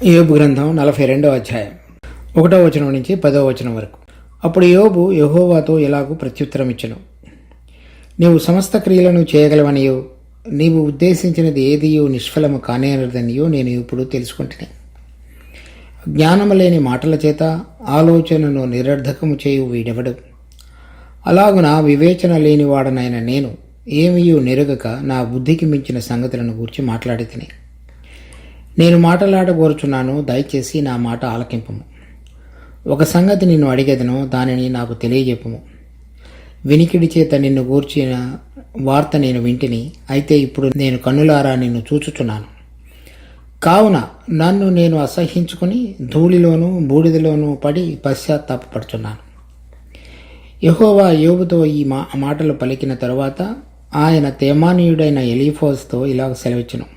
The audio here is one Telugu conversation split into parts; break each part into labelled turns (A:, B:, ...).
A: యోబు గ్రంథం 42వ అధ్యాయం 1వ వచనం నుంచి 10వ వచనం వరకు. అప్పుడు యోబు యెహోవాతో ఇలాగూ ప్రత్యుత్తరం ఇచ్చెను: నీవు సమస్త క్రియలను చేయగలవనియో, నీవు ఉద్దేశించినది ఏదియో నిష్ఫలము కానేరదనియో నేను ఇప్పుడు తెలుసుకుంటుని. జ్ఞానము లేని మాటల చేత ఆలోచనను నిరర్ధకము చేయు వీడెవడు? అలాగున వివేచన లేనివాడనైన నేను ఏమియూ నెరుగక నా బుద్ధికి మించిన సంగతులను గూర్చి మాట్లాడితిని. నేను మాట్లాడగోరుచున్నాను, దయచేసి నా మాట ఆలకింపము. ఒక సంగతి నిన్ను అడిగెదను, దానిని నాకు తెలియజెప్పుము. వినికిడి చేత నిన్ను గూర్చిన వార్త నేను వింటిని, అయితే ఇప్పుడు నేను కన్నులారా నిన్ను చూచుచున్నాను. కావున నన్ను నేను అసహ్యించుకుని ధూళిలోనూ బూడిదలోనూ పడి పశ్చాత్తాపపడుచున్నాను. యెహోవా యోబుతో ఈ మాటలు పలికిన తరువాత ఆయన తేమానీయుడైన ఎలీఫోజుతో ఇలాగ సెలవిచ్చెను: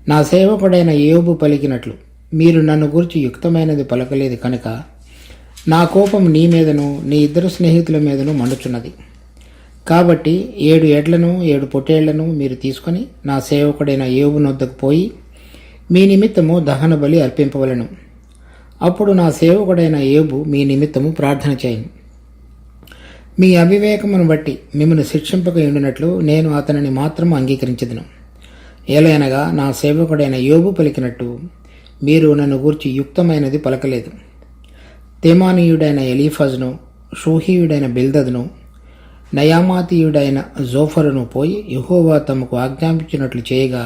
A: నా సేవకుడైన యోబు పలికినట్లు మీరు నన్ను గురించి యుక్తమైనది పలకలేదు కనుక నా కోపం నీ మీదను నీ ఇద్దరు స్నేహితుల మీదను మండుచున్నది. కాబట్టి 7 ఎడ్లను 7 పొట్టేళ్లను మీరు తీసుకొని నా సేవకుడైన యోబు నొద్దకు పోయి మీ నిమిత్తము దహన బలి అర్పింపవలను. అప్పుడు నా సేవకుడైన యోబు మీ నిమిత్తము ప్రార్థన చేయను. మీ అవివేకమును బట్టి మిమ్మల్ని శిక్షింపక ఉండినట్లు నేను అతనిని మాత్రం అంగీకరించదును. ఏలయనగా నా సేవకుడైన యోబు పలికినట్టు మీరు నన్ను గూర్చి యుక్తమైనది పలకలేదు. తేమానీయుడైన ఎలీఫజును, షూహీయుడైన బిల్దదును, నయామాతీయుడైన జోఫరును పోయి యెహోవా తమకు ఆజ్ఞాపించినట్లు చేయగా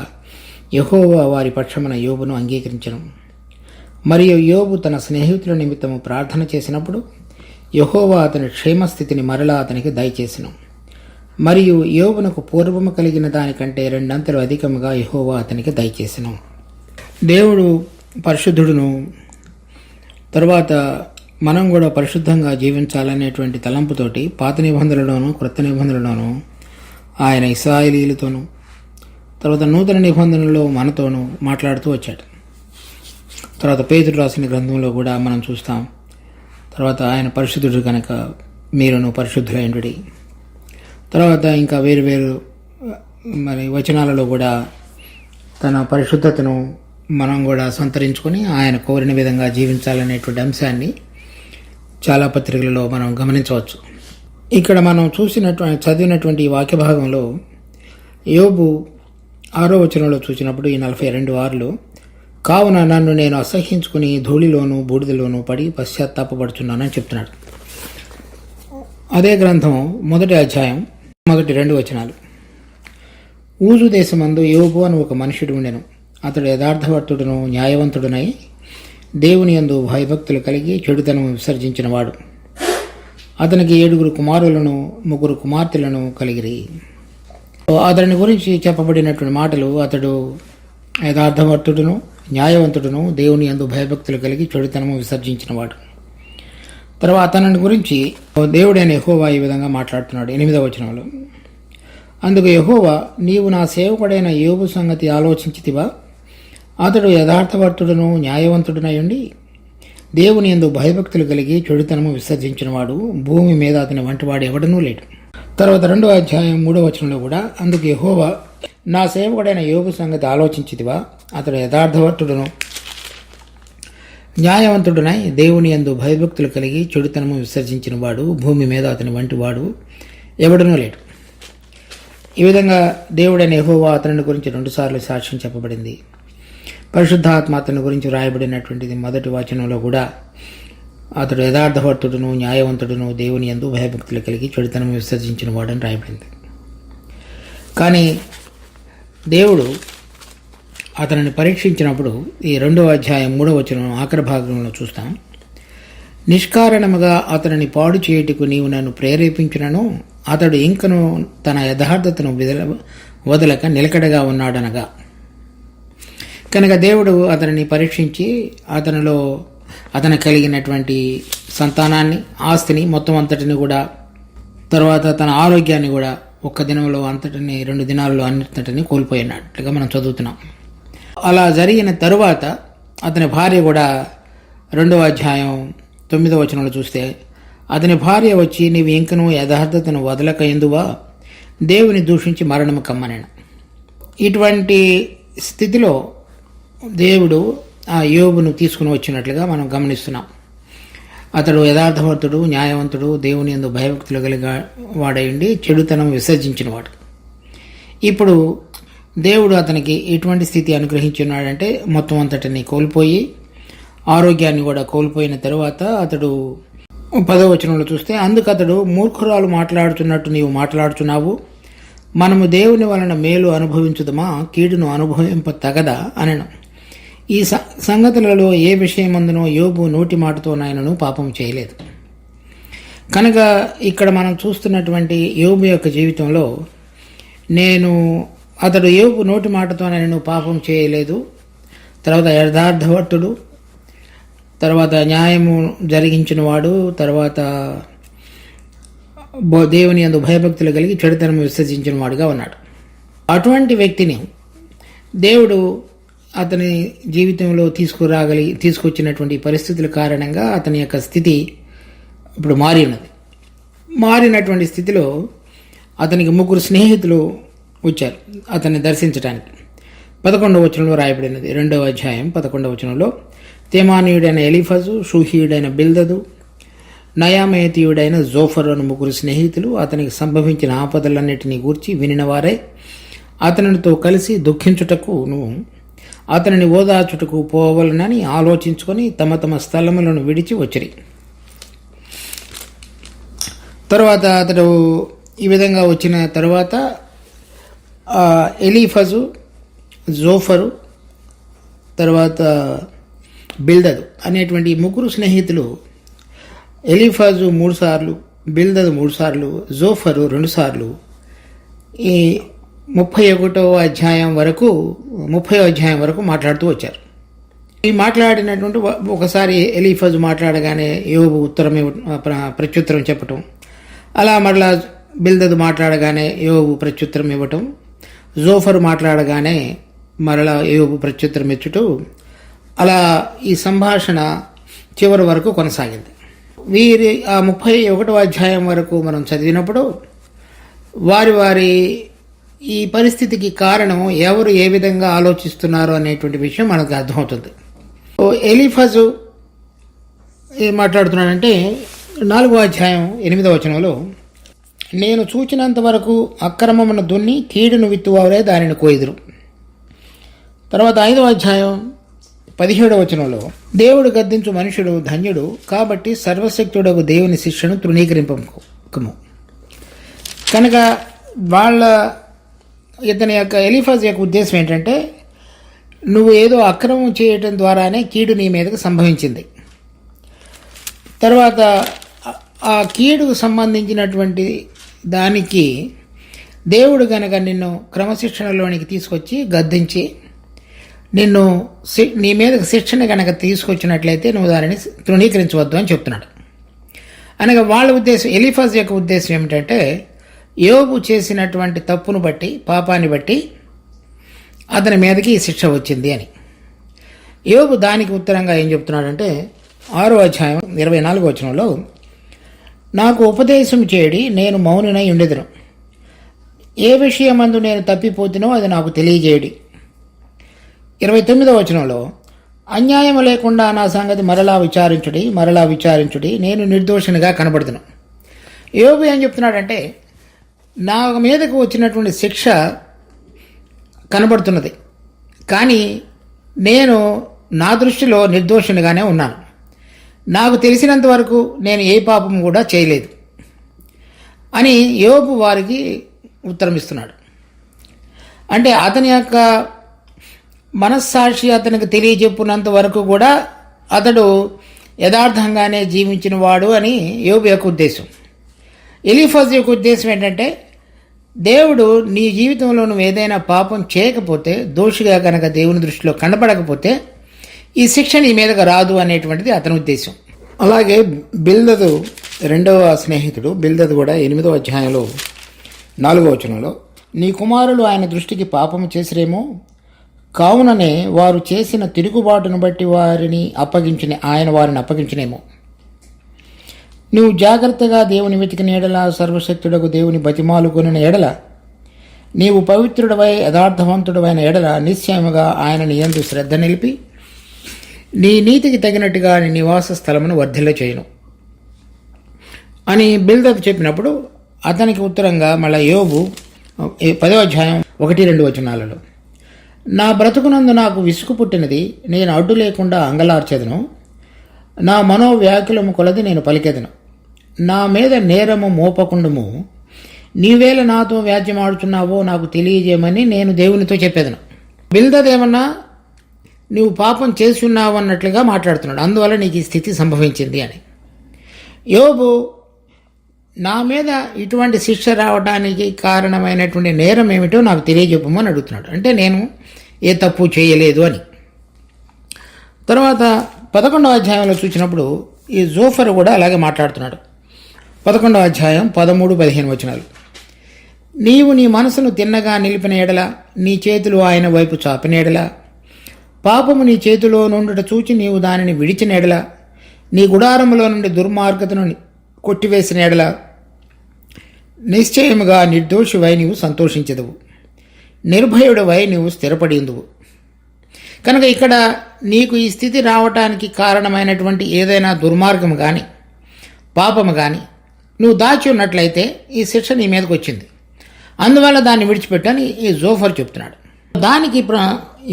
A: యెహోవా వారి పక్షమున యోబును అంగీకరించెను. మరియు యోబు తన స్నేహితుల నిమిత్తము ప్రార్థన చేసినప్పుడు యెహోవా అతని క్షేమస్థితిని మరలా అతనికి దయచేసెను. మరియు యోబునకు పూర్వము కలిగిన దానికంటే 2 అంతలు అధికముగా యెహోవా అతనికి దయచేసెను. దేవుడు పరిశుద్ధుడును, తరువాత మనం కూడా పరిశుద్ధంగా జీవించాలనేటువంటి తలంపుతోటి పాత నిబంధనలోను క్రొత్త నిబంధనలోను ఆయన ఇశ్రాయేలీయులతోనూ తర్వాత నూతన నిబంధనలో మనతోనూ మాట్లాడుతూ వచ్చాడు. తర్వాత పేతురు రాసిన గ్రంథంలో కూడా మనం చూస్తాం. తర్వాత ఆయన పరిశుద్ధుడు కనుక మీరును పరిశుద్ధులైనడి. తర్వాత ఇంకా వేరు వేరు వచనాలలో కూడా తన పరిశుద్ధతను మనం కూడా సంతరించుకొని ఆయన కోరిన విధంగా జీవించాలనేటువంటి అంశాన్ని చాలా పత్రికలలో మనం గమనించవచ్చు. ఇక్కడ మనం చదివినటువంటి ఈ వాక్య భాగంలో యోబు 6వ వచనంలో చూసినప్పుడు ఈ 42:6 కావున నన్ను నేను అసహ్యించుకుని ధూళిలోనూ బూడిదలోనూ పడి పశ్చాత్తాపపడుచున్నానని చెప్తున్నాడు. అదే గ్రంథం 1వ అధ్యాయం 1-2 వచనాలు. ఊజు దేశమందు యోబు అని ఒక మనుషుడు ఉండెను. అతడు యథార్థవర్తుడును న్యాయవంతుడునై దేవుని యందు భయభక్తులు కలిగి చెడుతనము విసర్జించినవాడు. అతనికి 7 కుమారులను 3 కుమార్తెలను కలిగిరి. అతని గురించి చెప్పబడినటువంటి మాటలు: అతడు యథార్థవర్తుడును న్యాయవంతుడును దేవుని యందు భయభక్తులు కలిగి చెడుతనము విసర్జించినవాడు. తర్వాత అతని గురించి దేవుడైన యెహోవా ఈ విధంగా మాట్లాడుతున్నాడు 8వ వచనంలో. అందుకు యెహోవా: నీవు నా సేవకుడైన యోబు సంగతి ఆలోచించితివా? అతడు యథార్థవర్తుడును న్యాయవంతుడునై ఉండి దేవుని యందు భయభక్తులు కలిగి చెడుతనము విసర్జించినవాడు, భూమి మీద అతని వంటివాడు ఎవడనూ లేడు. తర్వాత 2వ అధ్యాయం 3వ వచనంలో కూడా అందుకు యెహోవా: నా సేవకుడైన యోబు సంగతి ఆలోచించితివా? అతడు యథార్థవర్తుడును న్యాయవంతుడునై దేవుని యందు భయభక్తులు కలిగి చెడుతనము విసర్జించిన వాడు, భూమి మీద అతని వంటి వాడు ఎవడనూ లేడు. ఈ విధంగా దేవుడైన యెహోవా అతని గురించి 2 సార్లు సాక్ష్యం చెప్పబడింది. పరిశుద్ధాత్మ అతని గురించి వ్రాయబడినటువంటిది 1వ వచనంలో కూడా అతడు యథార్థవర్తుడును న్యాయవంతుడును దేవుని యందు భయభక్తులు కలిగి చెడుతనము విసర్జించిన వాడని రాయబడింది. కానీ దేవుడు అతనిని పరీక్షించినప్పుడు ఈ 2వ అధ్యాయం 3వ వచనం ఆఖరి భాగంలో చూస్తాం. నిష్కారణముగా అతనిని పాడు చేయుటకు నీవు నన్ను ప్రేరేపించినను అతడు ఇంకను తన యథార్థతను వదలక నిలకడగా ఉన్నాడనగా. కనుక దేవుడు అతనిని పరీక్షించి అతను కలిగినటువంటి సంతానాన్ని, ఆస్తిని మొత్తం అంతటిని కూడా, తర్వాత తన ఆరోగ్యాన్ని కూడా ఒక్క దినంలో అంతటిని 2 దినాల్లో అన్నింటిని కోల్పోయినట్లుగా మనం చదువుతున్నాం. అలా జరిగిన తరువాత అతని భార్య కూడా 2వ అధ్యాయం 9వ వచనంలో చూస్తే అతని భార్య వచ్చి నీవు ఇంకనూ యథార్థతను వదలక ఎందువా దేవుని దూషించి మరణము కమ్మనెను. ఇటువంటి స్థితిలో దేవుడు ఆ యోబును తీసుకుని వచ్చినట్లుగా మనం గమనిస్తున్నాం. అతడు యథార్థవంతుడు, న్యాయవంతుడు, దేవుని యందు భయభక్తులు కలిగి వాడైండి చెడుతనం విసర్జించినవాడు. ఇప్పుడు దేవుడు అతనికి ఎటువంటి స్థితి అనుగ్రహించున్నాడంటే మొత్తం అంతటిని కోల్పోయి ఆరోగ్యాన్ని కూడా కోల్పోయిన తరువాత అతడు 10వ వచనంలో చూస్తే, అందుకు అతడు, మూర్ఖురాలు మాట్లాడుతున్నట్టు నీవు మాట్లాడుతున్నావు, మనము దేవుని వలన మేలు అనుభవించుదమా, కీడును అనుభవింప తగదా అనెను. ఈ సంగతులలో ఏ విషయమందునో యోబు నోటి మాటతో నాయనను పాపం చేయలేదు. కనుక ఇక్కడ మనం చూస్తున్నటువంటి యోబు యొక్క జీవితంలో అతడు యోబు నోటి మాటతో నేను పాపం చేయలేదు, తర్వాత యథార్థవంతుడు, తర్వాత న్యాయము జరిగించిన వాడు, తర్వాత దేవుని యందు భయభక్తులు కలిగి చెడుతనం విసర్జించిన వాడుగా ఉన్నాడు. అటువంటి వ్యక్తిని దేవుడు అతని జీవితంలో తీసుకొచ్చినటువంటి పరిస్థితుల కారణంగా అతని యొక్క స్థితి ఇప్పుడు మారినటువంటి స్థితిలో అతనికి 3 స్నేహితులు వచ్చారు అతన్ని దర్శించడానికి. 11వ వచనంలో రాయబడినది, 2వ అధ్యాయం 11వ వచనంలో, తేమానీయుడైన ఎలీఫజు, షూహీయుడైన బిల్దదు, నయామేతీయుడైన జోఫర్ అను 3 స్నేహితులు అతనికి సంభవించిన ఆపదలన్నిటినీ గూర్చి వినినవారే అతనితో కలిసి దుఃఖించుటకును అతనిని ఓదార్చుటకు పోవలనని ఆలోచించుకొని తమ తమ స్థలములను విడిచి వచ్చిరి. తర్వాత అతడు ఈ విధంగా వచ్చిన తర్వాత ఎలీఫజు, జోఫరు, తర్వాత బిల్దదు అనేటువంటి 3 స్నేహితులు, ఎలీఫజు 3 సార్లు, బిల్దదు 3 సార్లు, జోఫరు 2 సార్లు, ఈ 30వ అధ్యాయం వరకు మాట్లాడుతూ వచ్చారు. ఈ మాట్లాడినటువంటి ఒకసారి ఎలీఫజు మాట్లాడగానే యోబు ప్రత్యుత్తరం చెప్పటం, అలా మరలా బిల్దదు మాట్లాడగానే యోబు ప్రత్యుత్తరం ఇవ్వటం, జోఫరు మాట్లాడగానే మరలా యోబు ప్రత్యుత్తరం ఇచ్చుటూ, అలా ఈ సంభాషణ చివరి వరకు కొనసాగింది. వీరి ఆ 31వ అధ్యాయం వరకు మనం చదివినప్పుడు వారి ఈ పరిస్థితికి కారణం ఎవరు ఏ విధంగా ఆలోచిస్తున్నారు అనేటువంటి విషయం మనకు అర్థమవుతుంది. ఎలీఫజు ఏం మాట్లాడుతున్నాడంటే 4వ అధ్యాయం 8వ వచనంలో, నేను చూచినంత వరకు అక్రమమును దున్ని కీడును విత్తువారే దానిని కోయిదురు. తర్వాత 5వ అధ్యాయం 17వ వచనంలో, దేవుడు గద్దించు మనుషుడు ధన్యుడు, కాబట్టి సర్వశక్తుడకు దేవుని శిక్షను తృణీకరింపకము. కనుక ఇతని యొక్క ఎలీఫజ్ యొక్క ఉద్దేశం ఏంటంటే, నువ్వు ఏదో అక్రమం చేయటం ద్వారానే కీడు నీ మీదకు సంభవించింది. తర్వాత ఆ కీడుకు సంబంధించినటువంటి దానికి దేవుడు గనక నిన్ను క్రమశిక్షణలోనికి తీసుకొచ్చి గద్దించి నీ మీదకు శిక్షణ గనక తీసుకొచ్చినట్లయితే నువ్వు దానిని తృణీకరించవద్దు అని చెప్తున్నాడు. అనగా వాళ్ళ ఉద్దేశం, ఎలీఫజ్ యొక్క ఉద్దేశం ఏమిటంటే, యోబు చేసినటువంటి తప్పును బట్టి, పాపాన్ని బట్టి అతని మీదకి ఈ శిక్ష వచ్చింది అని. యోబు దానికి ఉత్తరంగా ఏం చెప్తున్నాడంటే 6వ అధ్యాయం 24వ వచనంలో, నాకు ఉపదేశం చేయడి, నేను మౌనినై ఉండెదను, ఏ విషయమందు నేను తప్పిపోతునో అది నాకు తెలియజేయడి. 29వ వచనంలో, అన్యాయం లేకుండా నా సంగతి మరలా విచారించుడి, నేను నిర్దోషినిగా కనబడుతును. యోబు ఏం చెప్తున్నాడంటే, నా మీదకు వచ్చినటువంటి శిక్ష కనబడుతున్నది, కానీ నేను నా దృష్టిలో నిర్దోషినిగానే ఉన్నాను, నాకు తెలిసినంత వరకు నేను ఏ పాపం కూడా చేయలేదు అని యోబు వారికి ఉత్తరం ఇస్తున్నాడు. అంటే అతని యొక్క మనస్సాక్షి అతనికి తెలియజెప్పినంత వరకు కూడా అతడు యథార్థంగానే జీవించిన వాడు అని యోబు యొక్క ఉద్దేశం. ఎలీఫజ్ యొక్క ఉద్దేశం ఏంటంటే, దేవుడు నీ జీవితంలో నువ్వు ఏదైనా పాపం చేయకపోతే, దోషిగా కనుక దేవుని దృష్టిలో కనబడకపోతే ఈ శిక్ష నీ మీదగా రాదు అనేటువంటిది అతని ఉద్దేశం. అలాగే బిల్దదు 2వ స్నేహితుడు బిల్దదు కూడా 8వ అధ్యాయంలో 4వ వచనంలో, నీ కుమారులు ఆయన దృష్టికి పాపము చేసిరేమో, కావుననే వారు చేసిన తిరుగుబాటును బట్టి వారిని అప్పగించినేమో. నువ్వు జాగ్రత్తగా దేవుని వెతికిన ఎడల, సర్వశక్తుడకు దేవుని బతిమాలుకొనిన ఎడల, నీవు పవిత్రుడవై యథార్థవంతుడవైన ఎడల నిశ్చయముగా ఆయనని యందు శ్రద్ధ నిలిపి నీ నీతికి తగినట్టుగా నీ నివాస స్థలమును వర్ధిల్ల చేయను అని బిల్దద్ చెప్పినప్పుడు అతనికి ఉత్తరంగా మళ్ళీ యోబు 10వ అధ్యాయం 1-2 వచనాలలో, నా బ్రతుకునందు నాకు విసుగు పుట్టినది, నేను అడ్డు లేకుండా అంగలార్చెదను, నా మనోవ్యాకులము కొలది నేను పలికెదను, నా మీద నేరము మోపకుండుము, నీవేళ నాతో వ్యాజ్యమాడుచున్నావో నాకు తెలియజేయమని నేను దేవునితో చెప్పేదను. బిల్దద్ ఏమన్నా నీవు పాపం చేసి ఉన్నావు అన్నట్లుగా మాట్లాడుతున్నాడు, అందువల్ల నీకు ఈ స్థితి సంభవించింది అని. యోబు నా మీద ఇటువంటి శిక్ష రావడానికి కారణమైనటువంటి నేరం ఏమిటో నాకు తెలియజెప్పమని అడుగుతున్నాడు. అంటే నేను ఏ తప్పు చేయలేదు అని. తర్వాత 11వ అధ్యాయంలో చూసినప్పుడు ఈ జోఫర్ కూడా అలాగే మాట్లాడుతున్నాడు. 11వ అధ్యాయం 13-15 వచనాలు, నీవు నీ మనసును తిన్నగా నిలిపిన ఎడల, నీ చేతులు ఆయన వైపు చాపిన ఎడల, పాపము నీ చేతిలో నుండుట చూచి నీవు దానిని విడిచిన ఎడల, నీ గుడారములో నుండి దుర్మార్గతను కొట్టివేసిన ఎడల, నిశ్చయముగా నిర్దోషివై నీవు సంతోషించదువు, నిర్భయుడవై నీవు స్థిరపడిందువు. కనుక ఇక్కడ నీకు ఈ స్థితి రావటానికి కారణమైనటువంటి ఏదైనా దుర్మార్గము కానీ పాపము కానీ నువ్వు దాచి ఉన్నట్లయితే ఈ శిక్ష నీ మీదకి వచ్చింది, అందువల్ల దాన్ని విడిచిపెట్టని ఈ జోఫర్ చెప్తున్నాడు. దానికి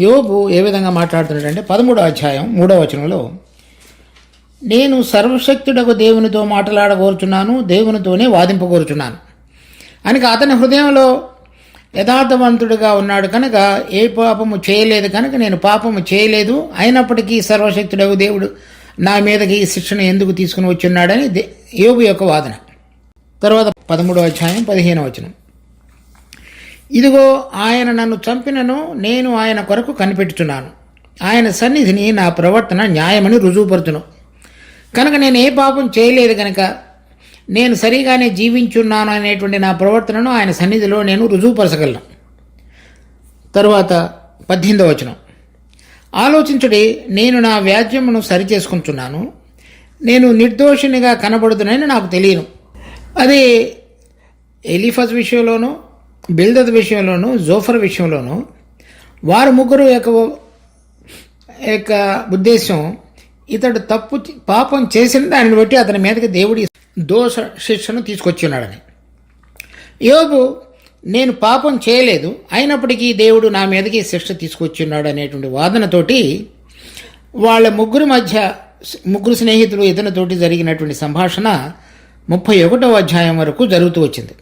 A: యోబు ఏ విధంగా మాట్లాడుతున్నాడంటే 13వ అధ్యాయం 3వ వచనంలో, నేను సర్వశక్తుడకు దేవునితో మాట్లాడగోరుచున్నాను, దేవునితోనే వాదింపగోరుచున్నాను అని అతని హృదయంలో యథార్థవంతుడిగా ఉన్నాడు కనుక ఏ పాపము చేయలేదు కనుక నేను పాపము చేయలేదు, అయినప్పటికీ సర్వశక్తుడకు దేవుడు నా మీదకి ఈ శిక్షను ఎందుకు తీసుకుని వచ్చున్నాడని యోబు యొక్క వాదన. తర్వాత 13వ అధ్యాయం 15వ వచనం, ఇదిగో ఆయన నన్ను చంపినను నేను ఆయన కొరకు కనిపెట్టుచున్నాను, ఆయన సన్నిధిని నా ప్రవర్తన న్యాయమని రుజువుపరుచును, కనుక నేను ఏ పాపం చేయలేదు కనుక నేను సరిగానే జీవించున్నాను అనేటువంటి నా ప్రవర్తనను ఆయన సన్నిధిలో నేను రుజువుపరచగలను. తరువాత 18వ వచనం, ఆలోచించుడి, నేను నా వ్యాజ్యమును సరిచేసుకుంటున్నాను, నేను నిర్దోషినిగా కనబడుతునని నాకు తెలియను. అది ఎలీఫజ్ విషయంలోనూ, బిల్దద్ విషయంలోనూ, జోఫర్ విషయంలోనూ వారు ముగ్గురు యొక్క ఉద్దేశం ఇతడు పాపం చేసిన దానిని బట్టి అతని మీదకి దేవుడి దోష శిక్షను తీసుకొచ్చి ఉన్నాడని. యోబు నేను పాపం చేయలేదు, అయినప్పటికీ దేవుడు నా మీదకి శిక్ష తీసుకొచ్చి ఉన్నాడు అనేటువంటి వాదనతోటి వాళ్ళ ముగ్గురు స్నేహితులు ఇతనితోటి జరిగినటువంటి సంభాషణ 31వ అధ్యాయం వరకు జరుగుతూ వచ్చింది.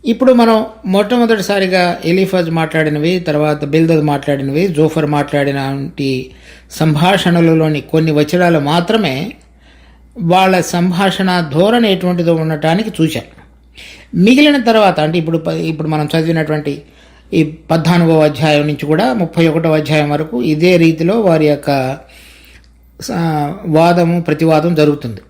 A: ఇప్పుడు మనం మొట్టమొదటిసారిగా ఎలీఫజ్ మాట్లాడినవి, తర్వాత బిల్దద్ మాట్లాడినవి, జోఫర్ మాట్లాడిన సంభాషణలలోని కొన్ని వచనాలు మాత్రమే వాళ్ళ సంభాషణ ధోరణి ఎటువంటిదో ఉండటానికి చూశాం. మిగిలిన తర్వాత అంటే ఇప్పుడు మనం చదివినటువంటి ఈ 14వ అధ్యాయం నుంచి కూడా 31వ అధ్యాయం వరకు ఇదే రీతిలో వారి యొక్క వాదము ప్రతివాదం జరుగుతుంది.